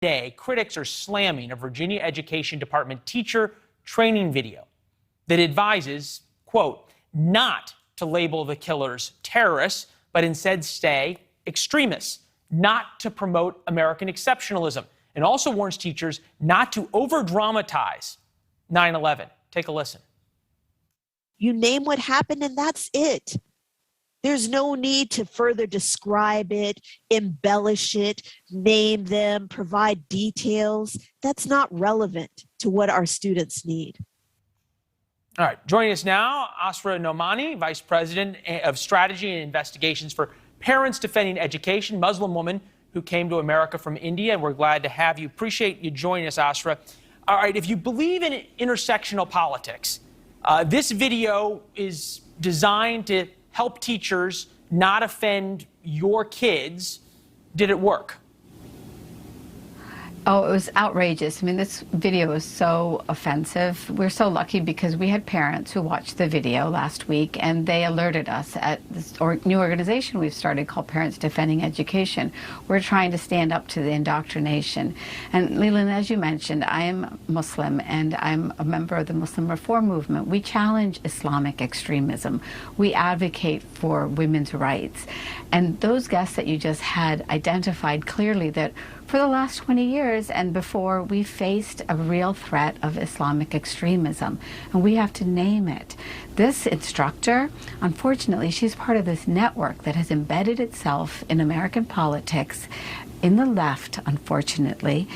Today, critics are slamming a Virginia Education Department teacher training video that advises, quote, not to label the killers terrorists, but instead say extremists, not to promote American exceptionalism, and also warns teachers not to over-dramatize 9/11. Take a listen. You name what happened and that's it. There's no need to further describe it, embellish it, name them, provide details. That's not relevant to what our students need. All right, joining us now, Asra Nomani, Vice President of Strategy and Investigations for Parents Defending Education, Muslim woman who came to America from India, and we're glad to have you. Appreciate you joining us, Asra. All right, if you believe in intersectional politics, this video is designed to help teachers not offend your kids. Did it work? Oh, it was outrageous. I mean, this video is so offensive. We're so lucky because we had parents who watched the video last week and they alerted us at this new organization we've started called Parents Defending Education. We're trying to stand up to the indoctrination. And Leland, as you mentioned, I am Muslim and I'm a member of the Muslim Reform Movement. We challenge Islamic extremism. We advocate for women's rights. And those guests that you just had identified clearly that for the last 20 years and before, we faced a real threat of Islamic extremism, and we have to name it. This instructor, unfortunately, she's part of this network that has embedded itself in American politics, in the left, unfortunately,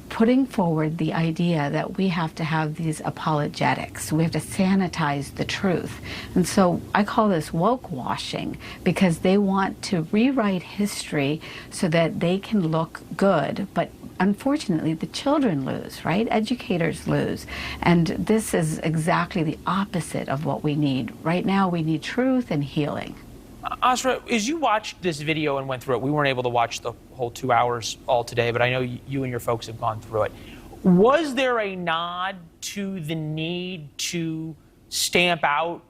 putting forward the idea that we have to have these apologetics. We have to sanitize the truth. And so I call this woke washing because they want to rewrite history so that they can look good. But unfortunately, the children lose, right? Educators lose. And this is exactly the opposite of what we need. Right now, we need truth and healing. Asra, as you watched this video and went through it, we weren't able to watch the whole 2 hours all today, but I know you and your folks have gone through it. Was there a nod to the need to stamp out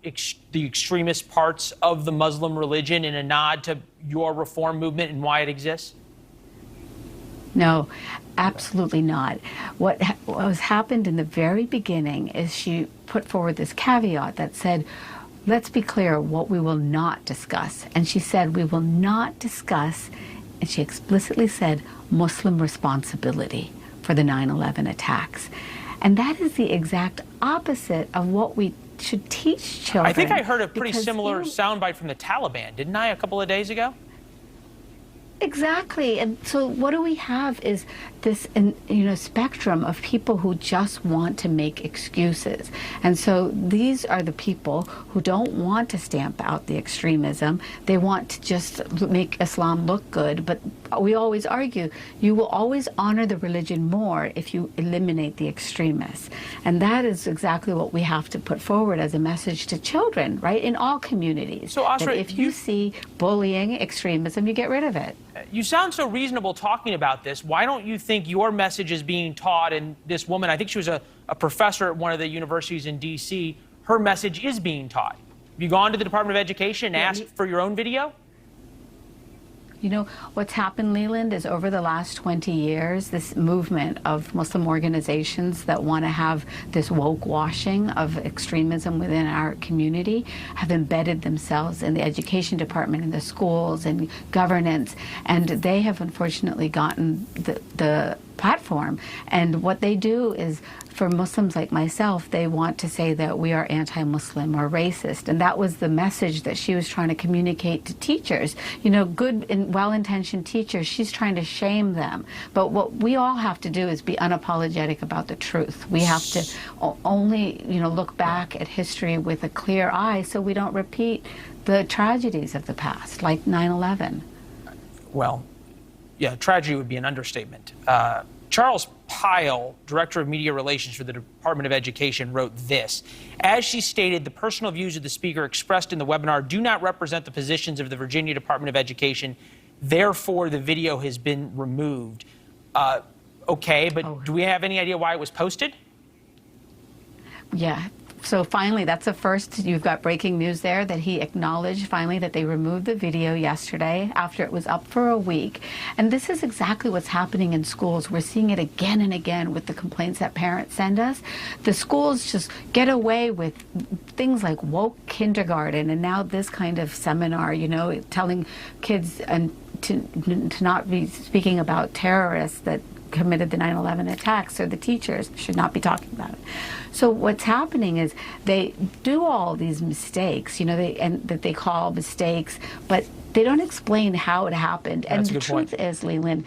the extremist parts of the Muslim religion and a nod to your reform movement and why it exists? No, absolutely not. What has happened in the very beginning is she put forward this caveat that said, let's be clear what we will not discuss. And she said, we will not discuss, and she explicitly said, Muslim responsibility for the 9/11 attacks. And that is the exact opposite of what we should teach children. I think I heard a pretty similar soundbite from the Taliban, didn't I, a couple of days ago? Exactly. And so what do we have is this spectrum of people who just want to make excuses. And so these are the people who don't want to stamp out the extremism. They want to just make Islam look good. But we always argue, you will always honor the religion more if you eliminate the extremists. And that is exactly what we have to put forward as a message to children, right, in all communities. So, Asra, if you see bullying, extremism, you get rid of it. You sound so reasonable talking about this. Why don't you think your message is being taught? And this woman, I think she was a professor at one of the universities in D.C., her message is being taught. Have you gone to the Department of Education and asked for your own video? You know, what's happened, Leland, is over the last 20 years, this movement of Muslim organizations that want to have this woke washing of extremism within our community have embedded themselves in the education department, in the schools, and governance, and they have unfortunately gotten the platform. And what they do is, for Muslims like myself, they want to say that we are anti-Muslim or racist. And that was the message that she was trying to communicate to teachers. You know, good and well-intentioned teachers, she's trying to shame them. But what we all have to do is be unapologetic about the truth. We have to only, look back at history with a clear eye so we don't repeat the tragedies of the past, like 9/11. Well, yeah, tragedy would be an understatement. Charles Pyle, Director of Media Relations for the Department of Education, wrote this. As she stated, the personal views of the speaker expressed in the webinar do not represent the positions of the Virginia Department of Education. Therefore, the video has been removed. Okay, but do we have any idea why it was posted? Yeah. So finally, that's the first. You've got breaking news there that he acknowledged finally that they removed the video yesterday after it was up for a week. And this is exactly what's happening in schools. We're seeing it again and again with the complaints that parents send us. The schools just get away with things like woke kindergarten and now this kind of seminar, you know, telling kids and to not be speaking about terrorists that committed the 9/11 attacks, or the teachers should not be talking about it. So what's happening is they do all these mistakes, you know, that they call mistakes, but they don't explain how it happened. And the truth is, Leland,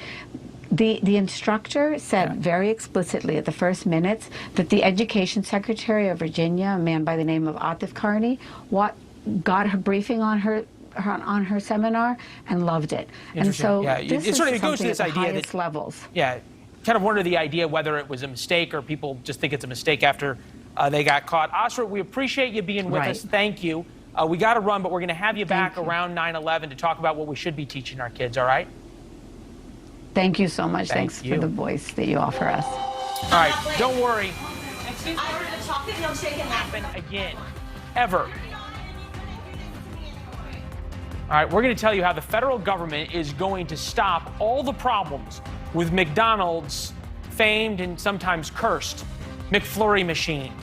the instructor said very explicitly at the first minutes that the education secretary of Virginia, a man by the name of Atif Carney, got her briefing on her seminar and loved it. And so this is it goes to this at the idea highest levels. Yeah, kind of wonder the idea whether it was a mistake or people just think it's a mistake after they got caught. Asra, we appreciate you being with us. Thank you. We got to run, but we're going to have you back around 9/11 to talk about what we should be teaching our kids, all right? Thank you so much. Thanks for the voice that you offer us. All right, don't worry. I ordered a chocolate milkshake and happen again, ever. All right, we're going to tell you how the federal government is going to stop all the problems with McDonald's famed and sometimes cursed McFlurry machine.